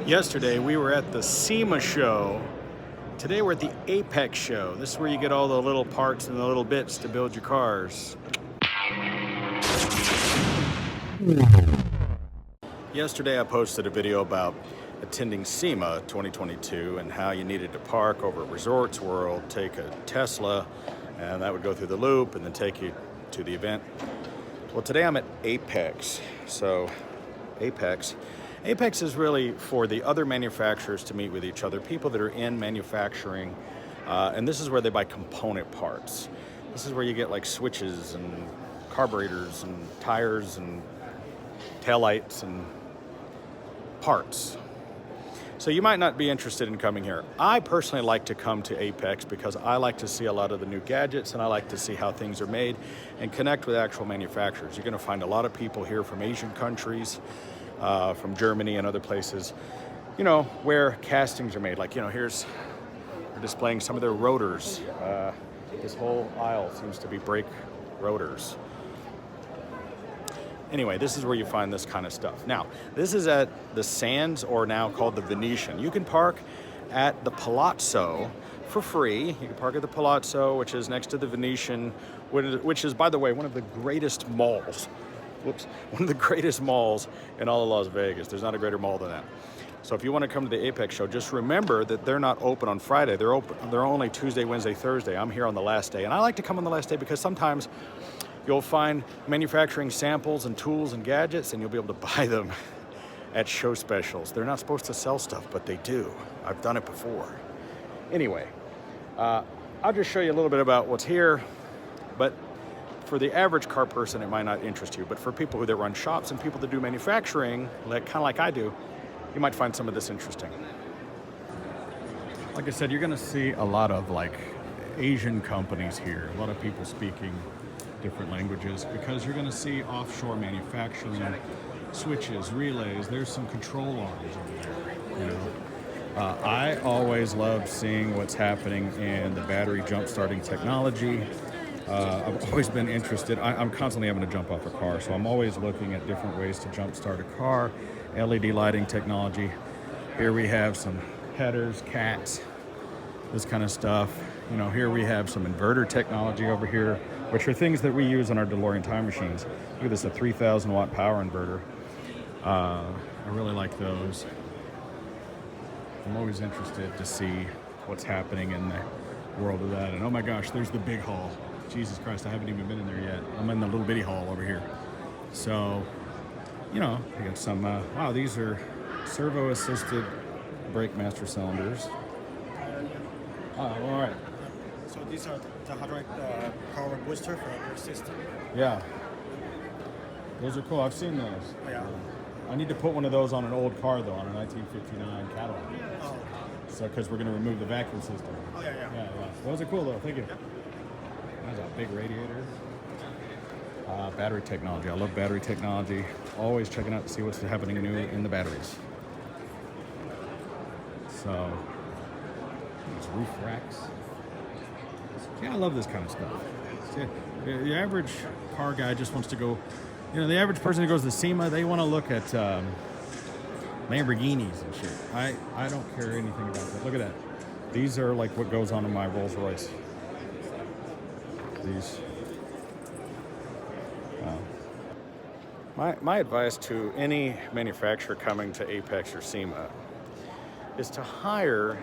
Yesterday we were at the SEMA show. Today we're at the AAPEX show. This is where you get all the little parts and the little bits to build your cars. Yesterday I posted a video about attending SEMA 2022 and how you needed to park over at Resorts World, take a Tesla, and that would go through the loop and then take you to the event. Well, today I'm at AAPEX. So AAPEX is really for the other manufacturers to meet with each other, people that are in manufacturing, and this is where they buy component parts. This is where you get like switches and carburetors and tires and taillights and parts. So you might not be interested in coming here. I personally like to come to AAPEX because I like to see a lot of the new gadgets and I like to see how things are made and connect with actual manufacturers. You're going to find a lot of people here from Asian countries, from Germany and other places, you know, where castings are made. Like, you know, they're displaying some of their rotors. This whole aisle seems to be brake rotors. Anyway, this is where you find this kind of stuff. Now, this is at the Sands, or now called the Venetian. You can park at the Palazzo for free. You can park at the Palazzo, which is next to the Venetian, which is, by the way, one of the greatest malls. One of the greatest malls in all of Las Vegas. There's not a greater mall than that. So if you want to come to the AAPEX show, just remember that they're not open on Friday. They're only Tuesday, Wednesday, Thursday. I'm here on the last day. And I like to come on the last day because sometimes you'll find manufacturing samples and tools and gadgets, and you'll be able to buy them at show specials. They're not supposed to sell stuff, but they do. I've done it before. Anyway, I'll just show you a little bit about what's here, but for the average car person, it might not interest you, but for people that run shops and people that do manufacturing, kind of like I do, you might find some of this interesting. Like I said, you're gonna see a lot of like Asian companies here, a lot of people speaking different languages, because you're gonna see offshore manufacturing, switches, relays, there's some control arms over there, you know. I always love seeing what's happening in the battery jump starting technology. I've always been interested. I'm constantly having to jump off a car, so I'm always looking at different ways to jump start a car. LED lighting technology. Here we have some headers, cats, this kind of stuff. You know, here we have some inverter technology over here, which are things that we use on our DeLorean time machines. Look at this, a 3,000 watt power inverter. I really like those. I'm always interested to see what's happening in the world of that. And oh my gosh, there's the big hall. Jesus Christ, I haven't even been in there yet. I'm in the little bitty hall over here. So, you know, I got some, wow, these are servo-assisted brake master cylinders. Oh, all right. So these are the hydraulic power booster for your system. Yeah. Those are cool. I've seen those. Oh, yeah. I need to put one of those on an old car, though, on a 1959 Cadillac. Oh. So, because we're going to remove the vacuum system. Oh, yeah. Yeah. Those are cool, though. Thank you. Yep. There's a big radiator. Battery technology. I love battery technology. Always checking out to see what's happening new in the batteries. So, these roof racks. Yeah, I love this kind of stuff. See, the average car guy just wants to go, you know, the average person who goes to SEMA, they want to look at Lamborghinis and shit. I don't care anything about that. Look at that. These are like what goes on in my Rolls Royce. These. My advice to any manufacturer coming to AAPEX or SEMA is to hire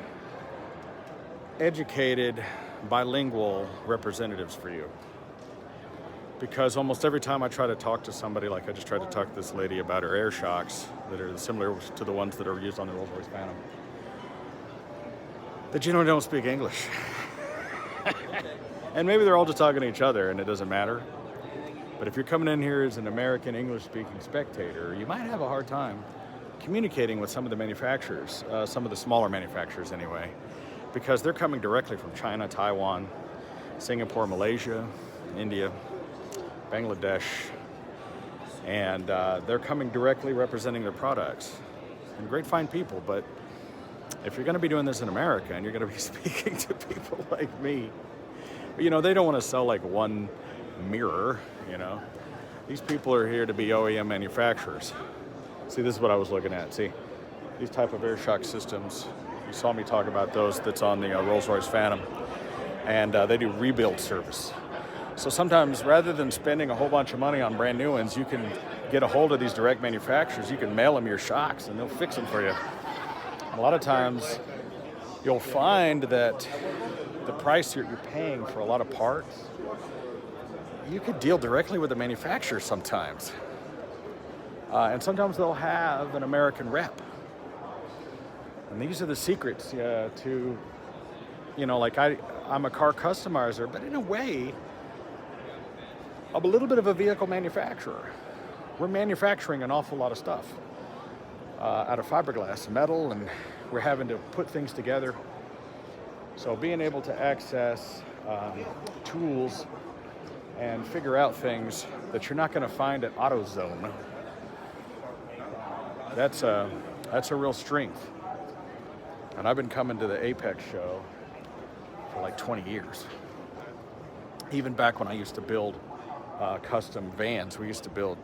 educated, bilingual representatives for you. Because almost every time I try to talk to somebody, like I just tried to talk to this lady about her air shocks that are similar to the ones that are used on the Rolls Royce Phantom, that generally don't speak English. And maybe they're all just talking to each other and it doesn't matter. But if you're coming in here as an American English-speaking spectator, you might have a hard time communicating with some of the manufacturers, some of the smaller manufacturers anyway, because they're coming directly from China, Taiwan, Singapore, Malaysia, India, Bangladesh, and they're coming directly representing their products. And great fine people, but if you're going to be doing this in America and you're going to be speaking to people like me, you know, they don't want to sell like one mirror, you know. These people are here to be OEM manufacturers. See, this is what I was looking at. See, these type of air shock systems. You saw me talk about those that's on the Rolls-Royce Phantom. And they do rebuild service. So sometimes rather than spending a whole bunch of money on brand new ones, you can get a hold of these direct manufacturers. You can mail them your shocks and they'll fix them for you. And a lot of times you'll find that the price you're paying for a lot of parts, you could deal directly with the manufacturer sometimes. And sometimes they'll have an American rep. And these are the secrets to, like I'm a car customizer, but in a way, I'm a little bit of a vehicle manufacturer. We're manufacturing an awful lot of stuff out of fiberglass, metal, and we're having to put things together. So being able to access tools and figure out things that you're not going to find at AutoZone, that's a real strength. And I've been coming to the AAPEX show for like 20 years. Even back when I used to build custom vans, we used to build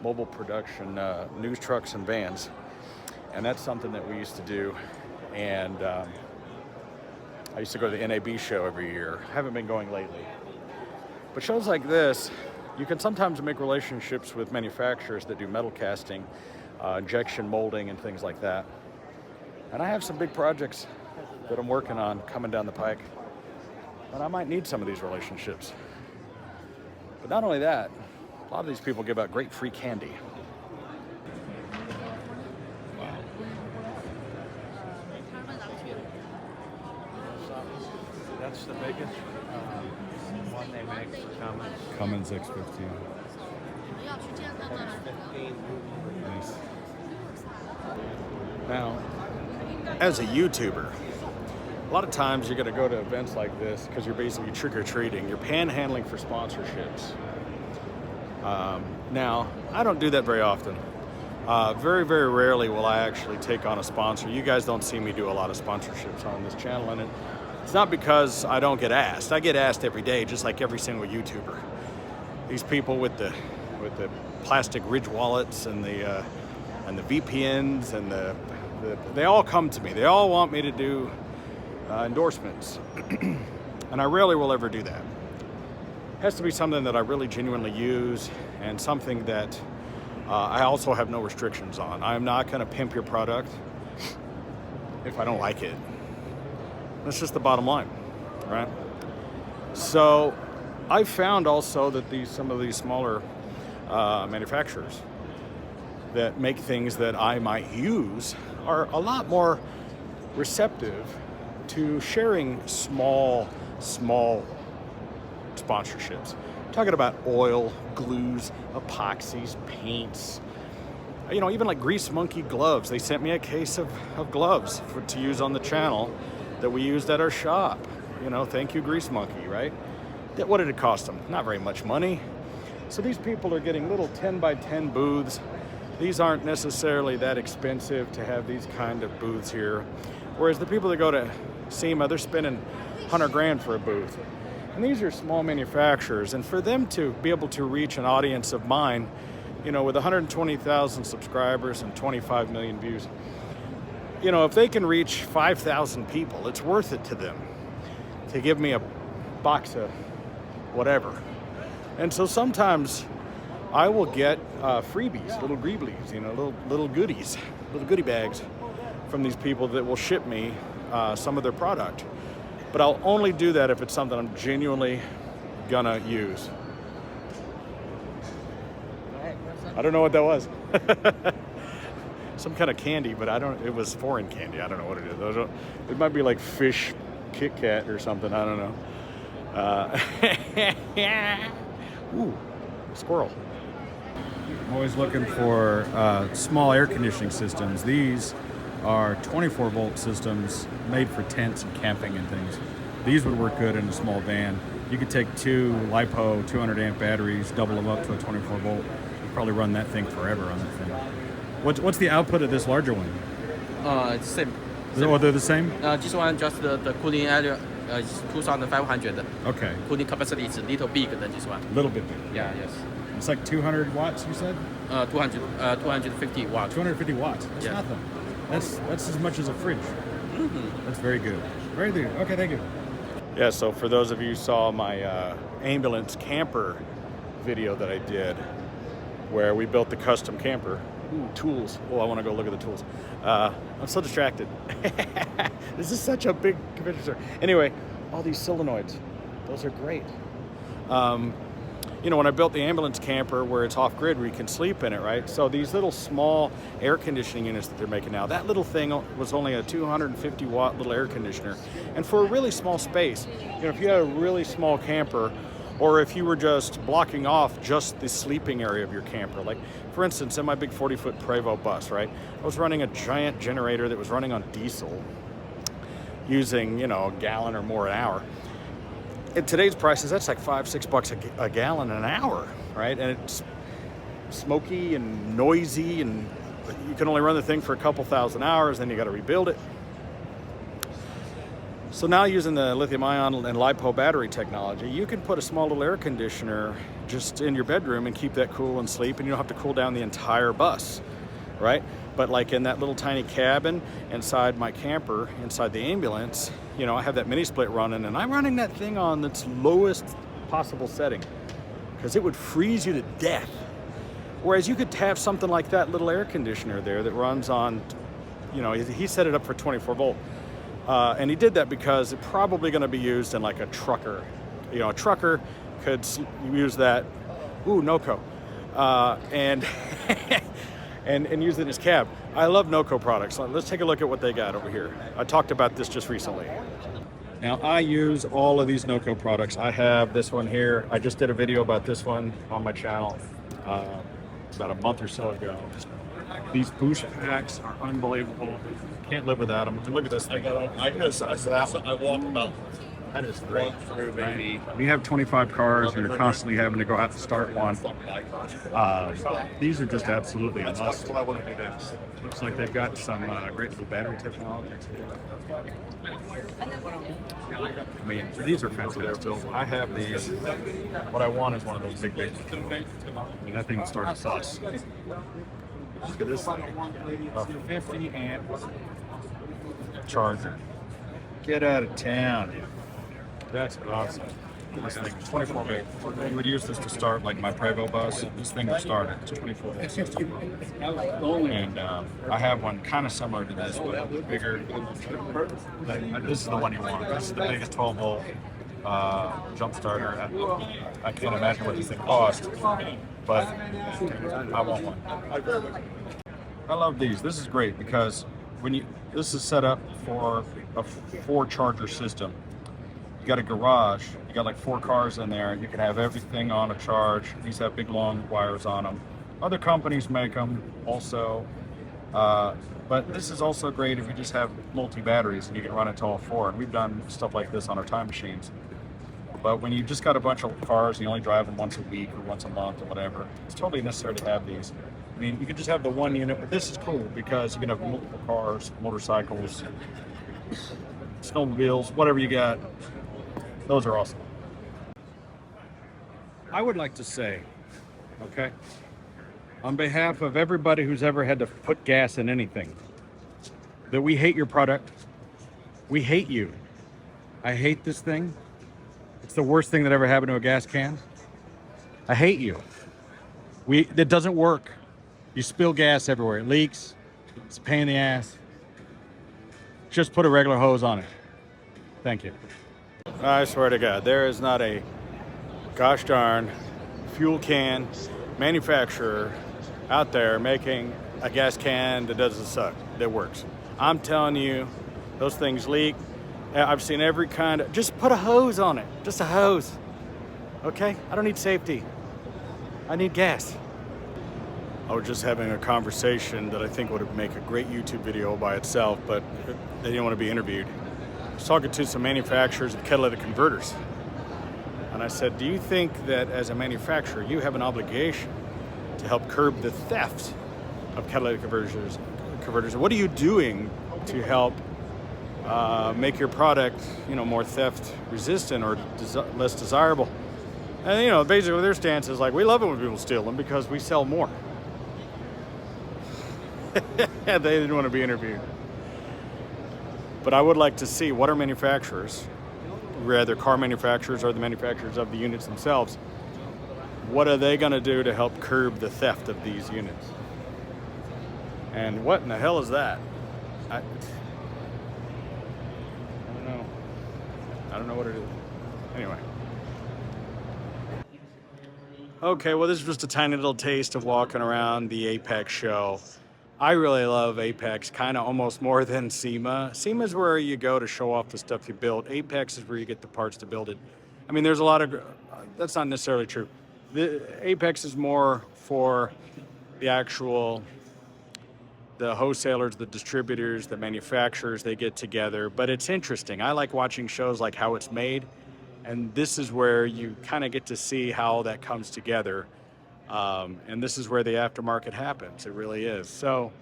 mobile production news trucks and vans. And that's something that we used to do. And I used to go to the NAB show every year. Haven't been going lately. But shows like this, you can sometimes make relationships with manufacturers that do metal casting, injection molding, and things like that. And I have some big projects that I'm working on coming down the pike. And I might need some of these relationships. But not only that, a lot of these people give out great free candy. Wow. That's the biggest one they make, the Cummins X15. X15. Nice. Now, as a YouTuber, a lot of times you're going to go to events like this because you're basically trick-or-treating. You're panhandling for sponsorships. Now, I don't do that very often. Very, very rarely will I actually take on a sponsor. You guys don't see me do a lot of sponsorships on this channel, and it's not because I don't get asked. I get asked every day, just like every single YouTuber. These people with the plastic Ridge wallets and the VPNs and they all come to me. They all want me to do endorsements, and I rarely will ever do that. It has to be something that I really genuinely use and something that I also have no restrictions on. I'm not going to pimp your product if I don't like it. That's just the bottom line, right? So I found also that some of these smaller manufacturers that make things that I might use are a lot more receptive to sharing small sponsorships. I'm talking about oil, glues, epoxies, paints, even like Grease Monkey gloves. They sent me a case of gloves to use on the channel that we used at our shop. Thank you, Grease Monkey, right? What did it cost them? Not very much money. So these people are getting little 10 by 10 booths. These aren't necessarily that expensive to have these kind of booths here. Whereas the people that go to SEMA, they're spending 100 grand for a booth. And these are small manufacturers. And for them to be able to reach an audience of mine, with 120,000 subscribers and 25 million views, if they can reach 5,000 people, it's worth it to them to give me a box of whatever. And so sometimes I will get freebies, little greeblies, little goodies, little goodie bags from these people that will ship me some of their product. But I'll only do that if it's something I'm genuinely gonna use. I don't know what that was. Some kind of candy, but it was foreign candy. I don't know what it is. It might be like fish Kit Kat or something, I don't know. Ooh, squirrel. I'm always looking for small air conditioning systems. These are 24 volt systems made for tents and camping and things. These would work good in a small van. You could take two LiPo 200 amp batteries, double them up to a 24 volt. You'd probably run that thing forever on that thing. What's the output of this larger one? It's same. Oh, they're the same? This one just the cooling area is 2,500. Okay. Cooling capacity is a little bigger than this one. A little bit bigger. Yeah, yes. It's like 200 watts, you said? 250 watts. 250 watts. That's Yeah. nothing. That's as much as a fridge. That's very good. Very good. Okay, thank you. Yeah, so for those of you who saw my ambulance camper video that I did, where we built the custom camper. Ooh, tools. Oh, I want to go look at the tools. I'm so distracted. This is such a big convention center. Anyway, all these solenoids. Those are great. You know, when I built the ambulance camper where it's off-grid, where you can sleep in it, right? So these little small air conditioning units that they're making now, that little thing was only a 250-watt little air conditioner. And for a really small space, you know, if you had a really small camper, or if you were just blocking off just the sleeping area of your camper, like for instance, in my big 40-foot Prevost bus, right? I was running a giant generator that was running on diesel, using, you know, a gallon or more an hour. At today's prices, that's like $5-6 a gallon an hour, right? And it's smoky and noisy, and you can only run the thing for a couple thousand hours, then you got to rebuild it. So now using the lithium-ion and LiPo battery technology, you can put a small little air conditioner just in your bedroom and keep that cool and sleep, and you don't have to cool down the entire bus, right? But like in that little tiny cabin inside my camper, inside the ambulance, you know, I have that mini split running, and I'm running that thing on its lowest possible setting because it would freeze you to death. Whereas you could have something like that little air conditioner there that runs on, you know, he set it up for 24 volt. And he did that because it's probably going to be used in like a trucker. You know, a trucker could use that, NOCO, and and use it in his cab. I love NOCO products. Let's take a look at what they got over here. I talked about this just recently. Now, I use all of these NOCO products. I have this one here. I just did a video about this one on my channel about a month or so ago. These boost packs are unbelievable. Can't live without them. Look at this thing. I walk about. That is great. Right? When you have 25 cars and you're constantly having to go out to start one, these are just absolutely a must. Looks like they've got some great little battery technology. I mean, these are fantastic. I have these. What I want is one of those big things. I mean, that thing starts us. Look at this thing. A 50 amp charger. Get out of town. That's awesome. This thing is 24 volt. You would use this to start like my Prevost bus. This thing would start at 24 volt. And I have one kind of similar to this, but bigger. This is the one you want. This is the biggest 12 volt jump starter. I can't imagine what this thing costs, but I want one. I love these. This is great because this is set up for a 4-charger system. You got a garage, you got like 4 cars in there, you can have everything on a charge. These have big long wires on them. Other companies make them also, but this is also great if you just have multi-batteries and you can run it to all 4. And we've done stuff like this on our time machines. But when you just got a bunch of cars and you only drive them once a week or once a month or whatever, it's totally necessary to have these. I mean, you could just have the one unit, but this is cool because you can have multiple cars, motorcycles, snowmobiles, whatever you got. Those are awesome. I would like to say, okay, on behalf of everybody who's ever had to put gas in anything, that we hate your product. We hate you. I hate this thing. It's the worst thing that ever happened to a gas can. I hate you. It doesn't work. You spill gas everywhere. It leaks. It's a pain in the ass. Just put a regular hose on it. Thank you. I swear to God, there is not a gosh darn fuel can manufacturer out there making a gas can that doesn't suck, that works. I'm telling you, those things leak. I've seen every kind of, just put a hose on it, just a hose. Okay? I don't need safety. I need gas. I was just having a conversation that I think would make a great YouTube video by itself, but they didn't want to be interviewed. I was talking to some manufacturers of catalytic converters. And I said, do you think that as a manufacturer, you have an obligation to help curb the theft of catalytic converters? What are you doing to help make your product, more theft resistant or less desirable? And, basically their stance is like, we love it when people steal them because we sell more. They didn't want to be interviewed. But I would like to see what are manufacturers, rather car manufacturers or the manufacturers of the units themselves, what are they going to do to help curb the theft of these units? And what in the hell is that? I don't know. I don't know what it is. Anyway. Okay, well, this is just a tiny little taste of walking around the AAPEX show. I really love AAPEX, kind of almost more than SEMA. SEMA is where you go to show off the stuff you build. AAPEX is where you get the parts to build it. I mean, there's a lot of, that's not necessarily true. The AAPEX is more for the actual, the wholesalers, the distributors, the manufacturers, they get together. But it's interesting. I like watching shows like How It's Made. And this is where you kind of get to see how that comes together. And this is where the aftermarket happens. It really is. So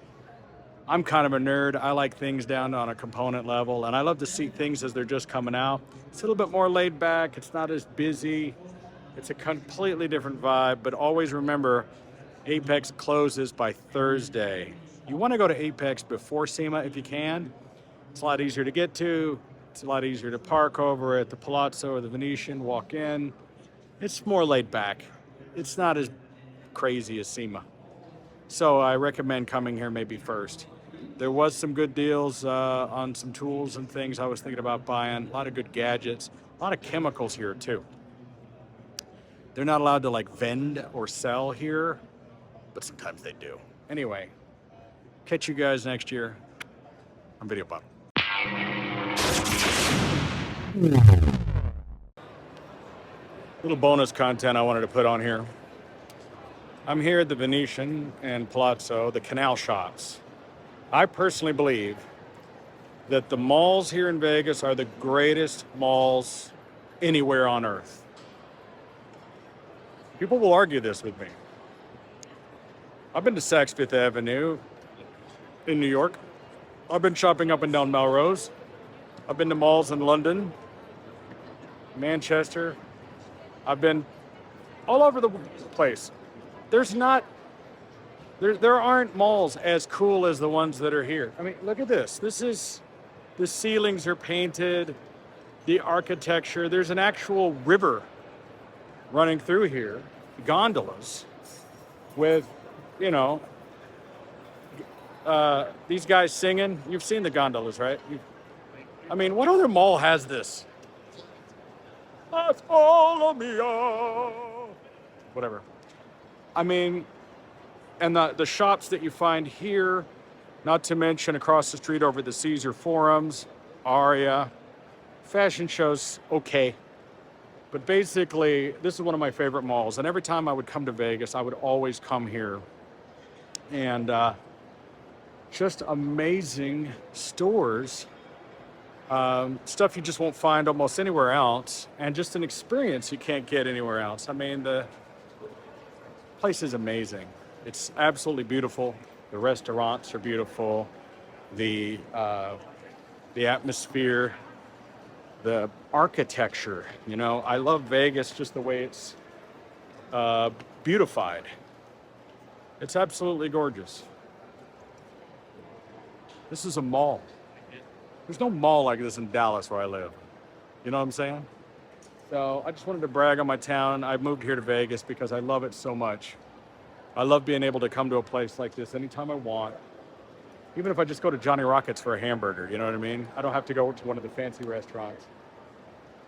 I'm kind of a nerd. I like things down on a component level, and I love to see things as they're just coming out. It's a little bit more laid back. It's not as busy. It's a completely different vibe, but always remember, AAPEX closes by Thursday. You want to go to AAPEX before SEMA if you can. It's a lot easier to get to. It's a lot easier to park over at the Palazzo or the Venetian, walk in. It's more laid back. It's not as crazy as SEMA. So I recommend coming here maybe first. There was some good deals on some tools and things I was thinking about buying. A lot of good gadgets, a lot of chemicals here too. They're not allowed to like vend or sell here, but sometimes they do. Anyway, catch you guys next year on Videobob. Little bonus content I wanted to put on here. I'm here at the Venetian and Palazzo, the canal shops. I personally believe that the malls here in Vegas are the greatest malls anywhere on earth. People will argue this with me. I've been to Saks Fifth Avenue in New York. I've been shopping up and down Melrose. I've been to malls in London, Manchester. I've been all over the place. There aren't malls as cool as the ones that are here. I mean, look at this. The ceilings are painted, the architecture. There's an actual river running through here, gondolas, with, you know, these guys singing. You've seen the gondolas, right? I mean, what other mall has this? Follow me, whatever. I mean, and the shops that you find here, not to mention across the street over the Caesar Forums, Aria, fashion shows, okay. But basically, this is one of my favorite malls. And every time I would come to Vegas, I would always come here. And just amazing stores. Stuff you just won't find almost anywhere else, and just an experience you can't get anywhere else. I mean, the place is amazing. It's absolutely beautiful. The restaurants are beautiful. The atmosphere, the architecture. You know, I love Vegas just the way it's beautified. It's absolutely gorgeous. This is a mall. There's no mall like this in Dallas where I live. You know what I'm saying? So I just wanted to brag on my town. I moved here to Vegas because I love it so much. I love being able to come to a place like this anytime I want. Even if I just go to Johnny Rockets for a hamburger, you know what I mean? I don't have to go to one of the fancy restaurants.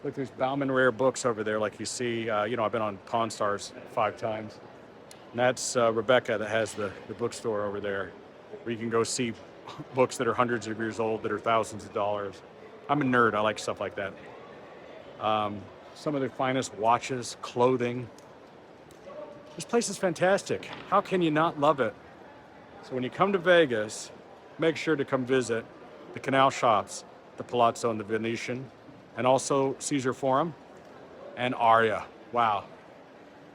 Look, there's Bauman Rare Books over there like you see. I've been on Pawn Stars 5 times. And that's Rebecca that has the bookstore over there where you can go see books that are hundreds of years old that are thousands of dollars. I'm a nerd. I like stuff like that. Some of the finest watches, clothing. This place is fantastic. How can you not love it? So when you come to Vegas, make sure to come visit the canal shops, the Palazzo and the Venetian, and also Caesar Forum and Aria. Wow.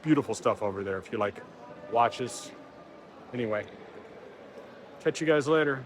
Beautiful stuff over there if you like watches. Anyway, catch you guys later.